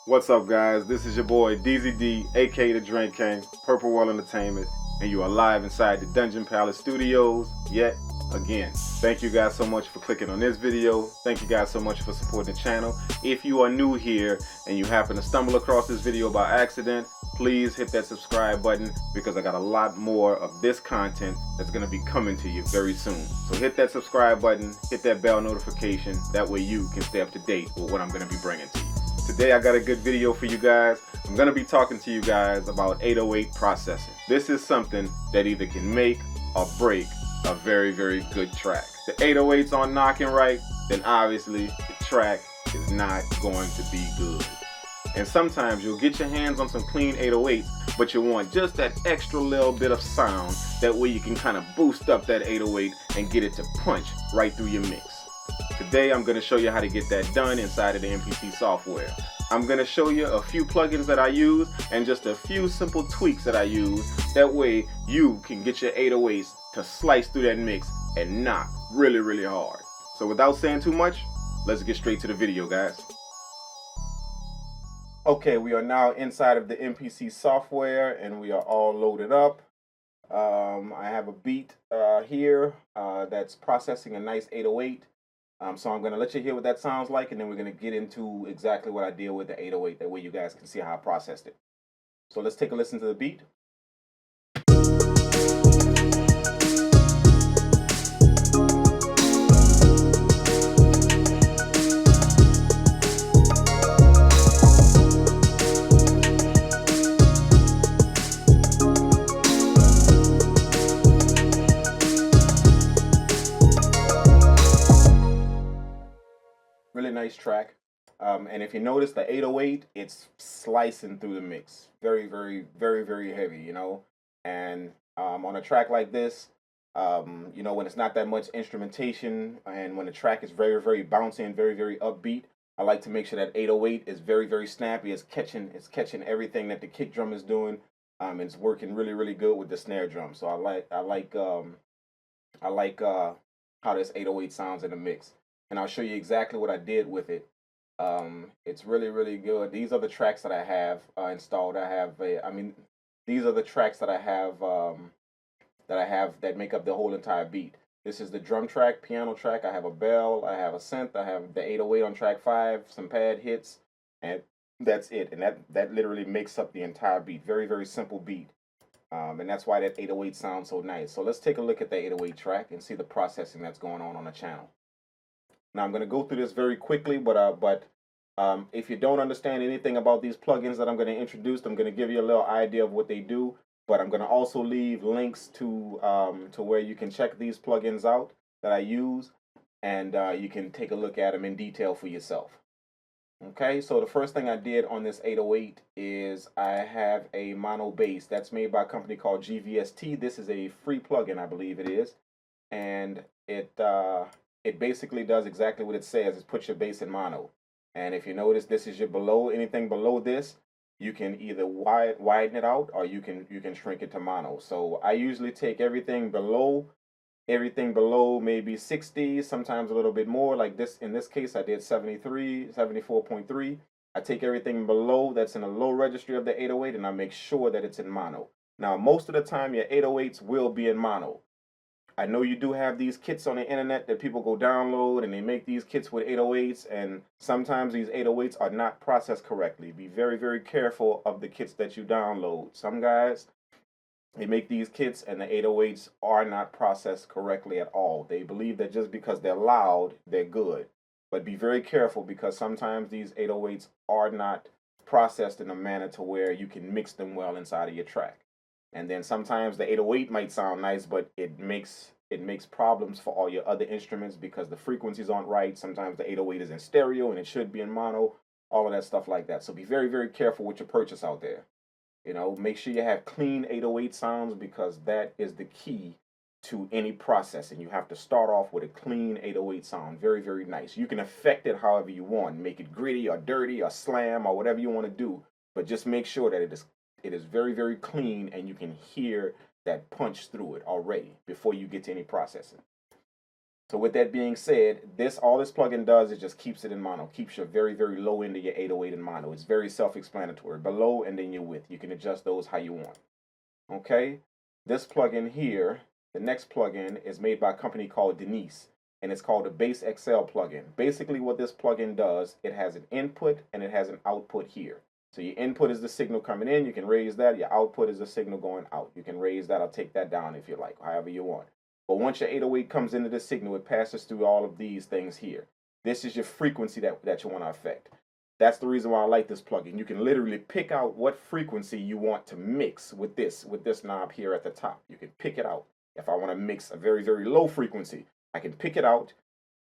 What's up, guys? This is your boy DZD, aka the Drank Kang, Purple World Entertainment, and you are live inside the Dungeon Palace Studios yet again. Thank you guys so much for clicking on this video. Thank you guys so much for supporting the channel. If you are new here and you happen to stumble across this video by accident, please hit that subscribe button because I got a lot more of this content that's going to be coming to you very soon. So hit that subscribe button, hit that bell notification, that way you can stay up to date with what I'm going to be bringing to you. Today I got a good video for you guys. I'm going to be talking to you guys about 808 processing. This is something that either can make or break a very, very good track. The 808's on knocking right, then obviously the track is not going to be good. And sometimes you'll get your hands on some clean 808s, but you want just that extra little bit of sound. That way you can kind of boost up that 808 and get it to punch right through your mix. Today I'm going to show you how to get that done inside of the MPC software. I'm going to show you a few plugins that I use and just a few simple tweaks that I use. That way you can get your 808s to slice through that mix and knock really, really hard. So without saying too much, let's get straight to the video, guys. Okay, we are now inside of the MPC software and we are all loaded up. I have a beat here that's processing a nice 808. So I'm going to let you hear what that sounds like, and then we're going to get into exactly what I did with the 808. That way you guys can see how I processed it. So let's take a listen to the beat. Really nice track. And if you notice the 808, it's slicing through the mix. Very, very, very, very heavy, you know. And on a track like this, you know, when it's not that much instrumentation and when the track is very, very bouncy and very, very upbeat, I like to make sure that 808 is very, very snappy. It's catching everything that the kick drum is doing. It's working really, really good with the snare drum. So I like how this 808 sounds in the mix. And I'll show you exactly what I did with it. It's really, really good. These are the tracks that I have installed. These are the tracks that I have that make up the whole entire beat. This is the drum track, piano track. I have a bell, I have a synth, I have the 808 on track 5, some pad hits, and that's it. And that literally makes up the entire beat. Very, very simple beat. And that's why that 808 sounds so nice. So let's take a look at the 808 track and see the processing that's going on the channel. Now I'm going to go through this very quickly, but if you don't understand anything about these plugins that I'm going to introduce, I'm going to give you a little idea of what they do. But I'm going to also leave links to where you can check these plugins out that I use, and you can take a look at them in detail for yourself. Okay, so the first thing I did on this 808 is I have a MonoBass that's made by a company called GVST. This is a free plugin, I believe it is, and it basically does exactly what it says. It puts your bass in mono. And if you notice, this is your below. Anything below this, you can either widen it out or you can shrink it to mono. So I usually take everything below maybe 60, sometimes a little bit more. Like this, in this case, I did 74.3. I take everything below that's in a low registry of the 808 and I make sure that it's in mono. Now, most of the time, your 808s will be in mono. I know you do have these kits on the internet that people go download and they make these kits with 808s, and sometimes these 808s are not processed correctly. Be very, very careful of the kits that you download. Some guys, they make these kits and the 808s are not processed correctly at all. They believe that just because they're loud, they're good. But be very careful because sometimes these 808s are not processed in a manner to where you can mix them well inside of your track. And then sometimes the 808 might sound nice, but it makes problems for all your other instruments because the frequencies aren't right. Sometimes the 808 is in stereo and it should be in mono, all of that stuff like that. So be very, very careful with your purchase out there. You know, make sure you have clean 808 sounds because that is the key to any processing. You have to start off with a clean 808 sound. Very, very nice. You can affect it however you want. Make it gritty or dirty or slam or whatever you want to do, but just make sure that it is very, very clean and you can hear that punch through it already before you get to any processing. So with that being said, all this plugin does is just keeps it in mono, keeps your very, very low end of your 808 in mono. It's very self-explanatory. Below and then your width. You can adjust those how you want. Okay? This plugin here, the next plugin, is made by a company called Denise, and it's called the BaseXcel plugin. Basically what this plugin does, it has an input and it has an output here. So your input is the signal coming in, you can raise that. Your output is the signal going out. You can raise that or take that down if you like, however you want. But once your 808 comes into the signal, it passes through all of these things here. This is your frequency that you want to affect. That's the reason why I like this plugin. You can literally pick out what frequency you want to mix with this knob here at the top. You can pick it out. If I want to mix a very, very low frequency, I can pick it out,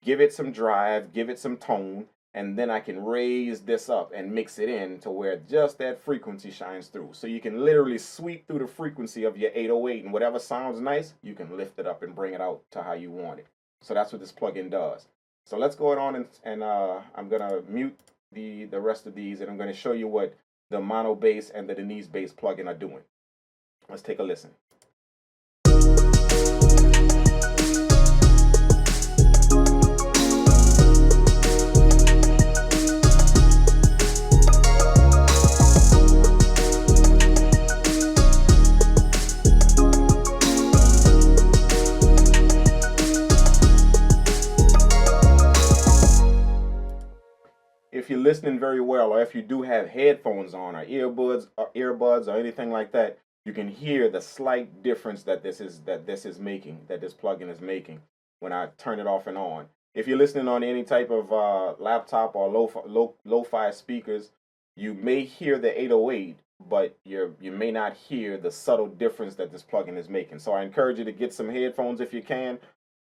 give it some drive, give it some tone, and then I can raise this up and mix it in to where just that frequency shines through. So you can literally sweep through the frequency of your 808, and whatever sounds nice, you can lift it up and bring it out to how you want it. So that's what this plugin does. So let's go on and I'm going to mute the rest of these, and I'm going to show you what the MonoBass and the Denise Bass plugin are doing. Let's take a listen. If you're listening very well, or if you do have headphones on or earbuds or anything like that, you can hear the slight difference that this plugin is making when I turn it off and on. If you're listening on any type of laptop or lo-fi speakers, you may hear the 808, but you may not hear the subtle difference that this plugin is making. So I encourage you to get some headphones if you can,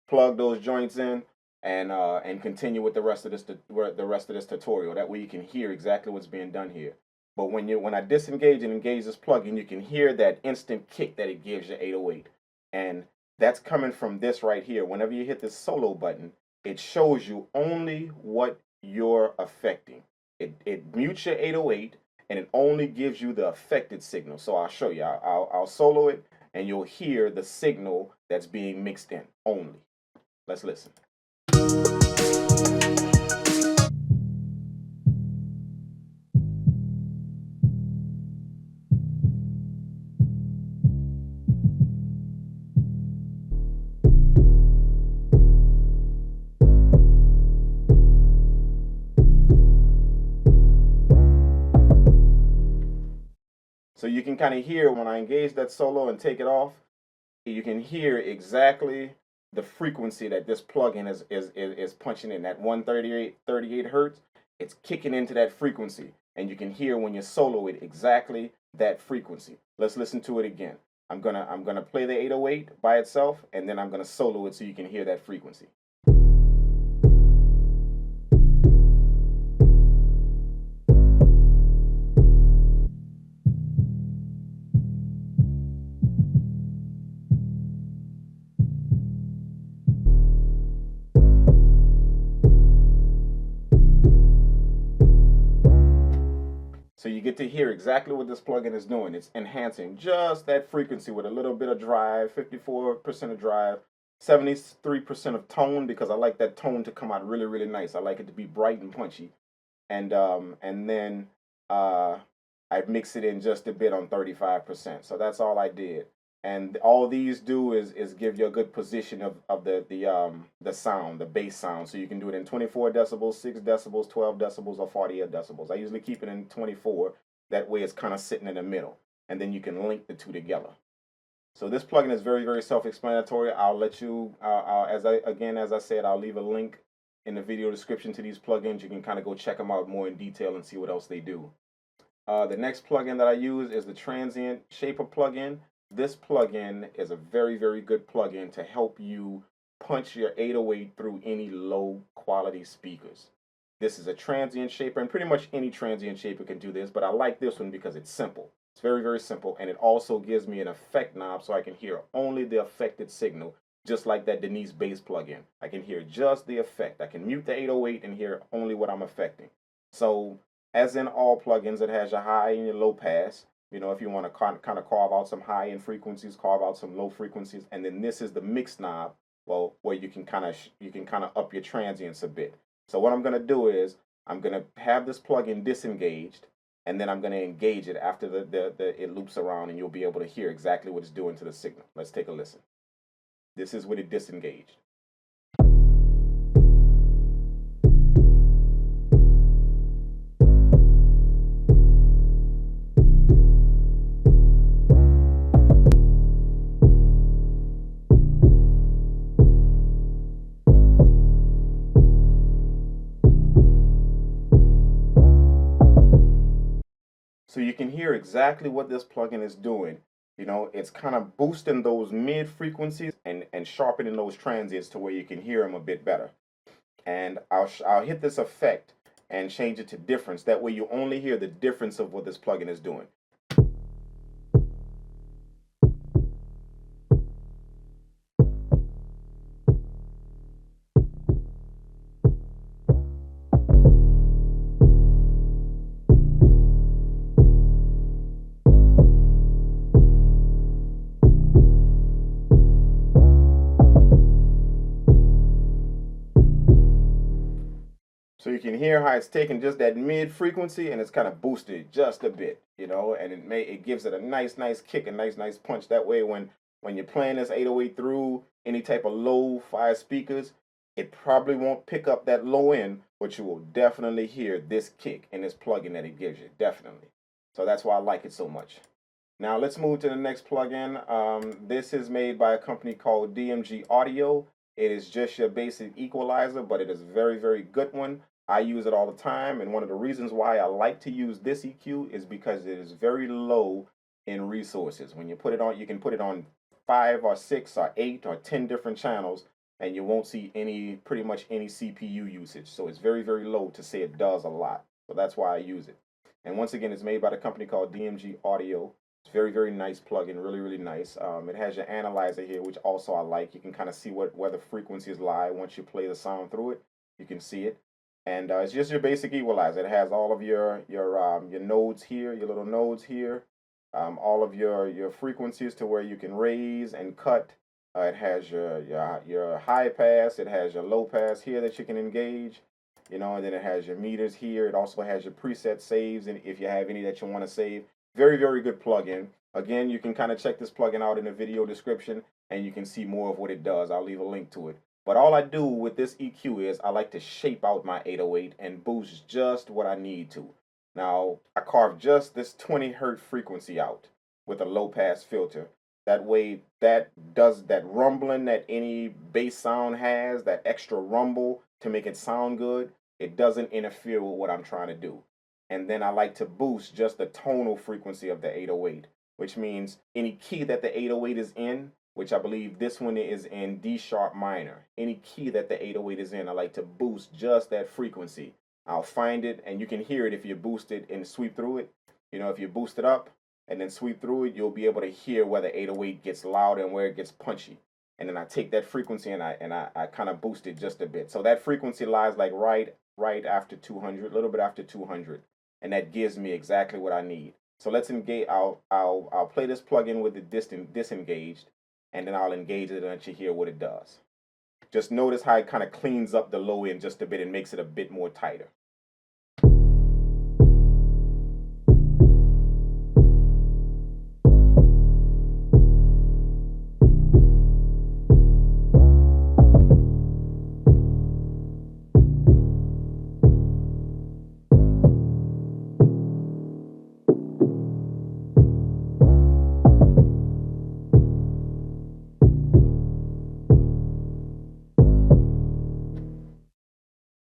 plug those joints in, and continue with the rest of this tutorial. That way you can hear exactly what's being done here. But when I disengage and engage this plugin, you can hear that instant kick that it gives your 808, and that's coming from this right here. Whenever you hit this solo button, it shows you only what you're affecting. It mutes your 808 and it only gives you the affected signal. So I'll show you. I'll solo it, and you'll hear the signal that's being mixed in only. Let's listen. So you can kind of hear when I engage that solo and take it off, you can hear exactly the frequency that this plugin is punching in. That 138 hertz, it's kicking into that frequency, and you can hear when you solo it exactly that frequency. Let's listen to it again. I'm gonna play the 808 by itself, and then I'm gonna solo it so you can hear that frequency. So you get to hear exactly what this plugin is doing. It's enhancing just that frequency with a little bit of drive, 54% of drive, 73% of tone, because I like that tone to come out really, really nice. I like it to be bright and punchy. And then I mix it in just a bit on 35%. So that's all I did. And all these do is give you a good position of the sound, the bass sound. So you can do it in 24 decibels, 6 decibels, 12 decibels, or 48 decibels. I usually keep it in 24. That way it's kind of sitting in the middle. And then you can link the two together. So this plugin is very, very self-explanatory. I'll let you, as I said, I'll leave a link in the video description to these plugins. You can kind of go check them out more in detail and see what else they do. The next plugin that I use is the Transient Shaper plugin. This plugin is a very, very good plugin to help you punch your 808 through any low quality speakers. This is a Transient Shaper, and pretty much any Transient Shaper can do this, but I like this one because it's simple. It's very, very simple, and it also gives me an effect knob so I can hear only the affected signal, just like that Denise Bass plugin. I can hear just the effect. I can mute the 808 and hear only what I'm affecting. So, as in all plugins, it has your high and your low pass. You know, if you want to kind of carve out some high-end frequencies, carve out some low frequencies, and then this is the mix knob well, where you can kind of up your transients a bit. So what I'm going to do is I'm going to have this plugin disengaged, and then I'm going to engage it after it loops around, and you'll be able to hear exactly what it's doing to the signal. Let's take a listen. This is with it disengaged. So you can hear exactly what this plugin is doing. You know, it's kind of boosting those mid frequencies and sharpening those transients to where you can hear them a bit better. And I'll hit this effect and change it to difference. That way you only hear the difference of what this plugin is doing. So you can hear how it's taking just that mid frequency and it's kind of boosted it just a bit, you know, and it gives it a nice kick, a nice punch. That way when you're playing this 808 through any type of low-fi speakers, it probably won't pick up that low end, but you will definitely hear this kick in this plugin that it gives you, definitely. So that's why I like it so much. Now let's move to the next plugin. This is made by a company called DMG Audio. It is just your basic equalizer, but it is a very good one. I use it all the time, and one of the reasons why I like to use this EQ is because it is very low in resources. When you put it on, you can put it on 5 or 6 or 8 or 10 different channels, and you won't see pretty much any CPU usage. So it's very low to say it does a lot. So that's why I use it. And once again, it's made by the company called DMG Audio. It's very nice plugin, really nice. It has your analyzer here, which also I like. You can kind of see where the frequencies lie once you play the sound through it. You can see it. And it's just your basic equalizer. It has all of your nodes here, your little nodes here, all of your frequencies to where you can raise and cut. It has your high pass. It has your low pass here that you can engage, you know, and then it has your meters here. It also has your preset saves, and if you have any that you want to save. Very good plugin. Again, you can kind of check this plugin out in the video description, and you can see more of what it does. I'll leave a link to it. But all I do with this EQ is I like to shape out my 808 and boost just what I need to. Now, I carved just this 20 hertz frequency out with a low pass filter. That way, that does that rumbling that any bass sound has, that extra rumble to make it sound good. It doesn't interfere with what I'm trying to do. And then I like to boost just the tonal frequency of the 808, which means any key that the 808 is in, which I believe this one is in D sharp minor. Any key that the 808 is in, I like to boost just that frequency. I'll find it, and you can hear it if you boost it and sweep through it. You know, if you boost it up and then sweep through it, you'll be able to hear where the 808 gets loud and where it gets punchy. And then I take that frequency and I kind of boost it just a bit. So that frequency lies like right after 200, a little bit after 200. And that gives me exactly what I need. So let's engage. I'll play this plugin with it disengaged, and then I'll engage it and let you hear what it does. Just notice how it kind of cleans up the low end just a bit and makes it a bit more tighter.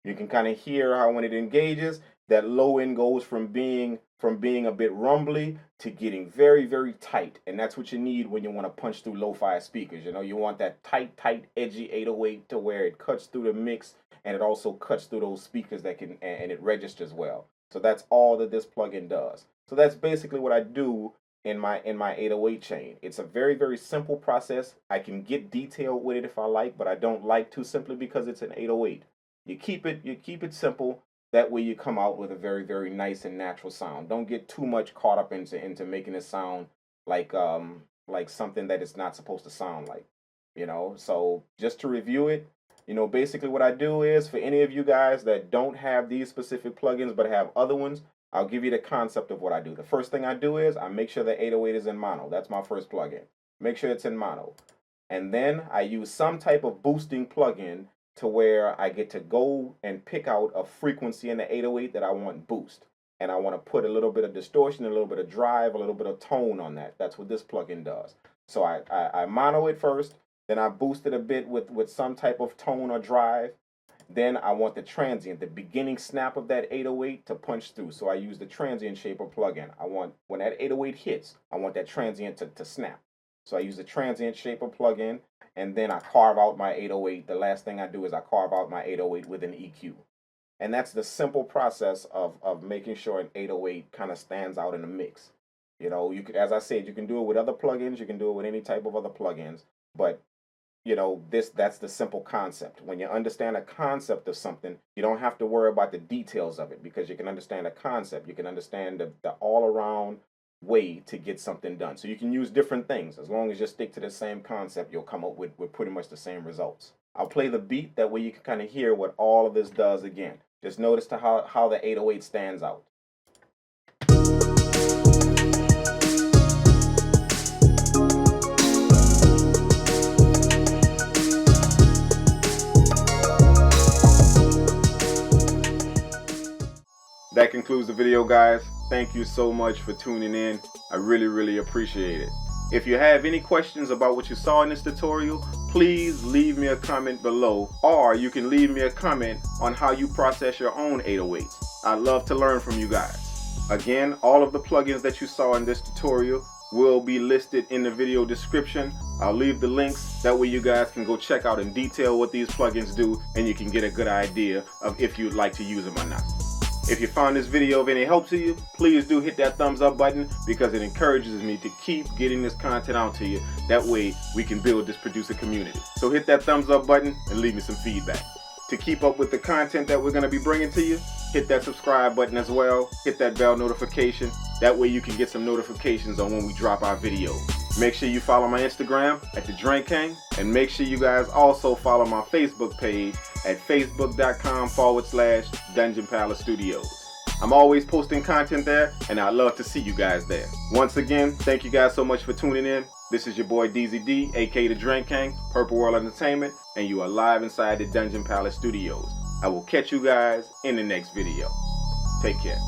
You can kind of hear how when it engages, that low end goes from being a bit rumbly to getting very tight. And that's what you need when you want to punch through lo-fi speakers. You know, you want that tight, edgy 808 to where it cuts through the mix and it also cuts through those speakers that can, and it registers well. So that's all that this plugin does. So that's basically what I do in my 808 chain. It's a very simple process. I can get detailed with it if I like, but I don't like to simply because it's an 808. You keep it simple. That way you come out with a very nice and natural sound. Don't get too much caught up into making it sound like something that it's not supposed to sound like. you know. So just to review it, you know, basically what I do is, for any of you guys that don't have these specific plugins but have other ones, I'll give you the concept of what I do. The first thing I do is I make sure the 808 is in mono. That's my first plugin. Make sure it's in mono. And then I use some type of boosting plugin to where I get to go and pick out a frequency in the 808 that I want boost. And I want to put a little bit of distortion, a little bit of drive, a little bit of tone on that. That's what this plugin does. So I mono it first, then I boost it a bit with some type of tone or drive. Then I want the transient, the beginning snap of that 808 to punch through. So I use the Transient Shaper plugin. I want, when that 808 hits, I want that transient to snap. So I use the Transient Shaper plugin, and then I carve out my 808. The last thing I do is I carve out my 808 with an EQ. And that's the simple process of making sure an 808 kind of stands out in the mix. You know, you could, as I said, you can do it with other plugins, you can do it with any type of other plugins, but you know, that's the simple concept. When you understand a concept of something, you don't have to worry about the details of it, because you can understand a concept. You can understand the all-around way to get something done. So you can use different things. As long as you stick to the same concept, you'll come up with pretty much the same results. I'll play the beat, that way you can kind of hear what all of this does again. Just notice how the 808 stands out. That concludes the video, guys. Thank you so much for tuning in. I really appreciate it. If you have any questions about what you saw in this tutorial, please leave me a comment below, or you can leave me a comment on how you process your own 808s. I'd love to learn from you guys. Again, all of the plugins that you saw in this tutorial will be listed in the video description. I'll leave the links, that way you guys can go check out in detail what these plugins do, and you can get a good idea of if you'd like to use them or not. If you found this video of any help to you, please do hit that thumbs up button, because it encourages me to keep getting this content out to you. That way we can build this producer community. So hit that thumbs up button and leave me some feedback. To keep up with the content that we're going to be bringing to you, hit that subscribe button as well. Hit that bell notification. That way you can get some notifications on when we drop our videos. Make sure you follow my Instagram at the Drank Kang, and make sure you guys also follow my Facebook page at facebook.com/Dungeon Palace Studios. I'm always posting content there, and I'd love to see you guys there. Once again, thank you guys so much for tuning in. This is your boy DZD, aka the Drank Kang, Purple World Entertainment, and you are live inside the Dungeon Palace Studios. I will catch you guys in the next video. Take care.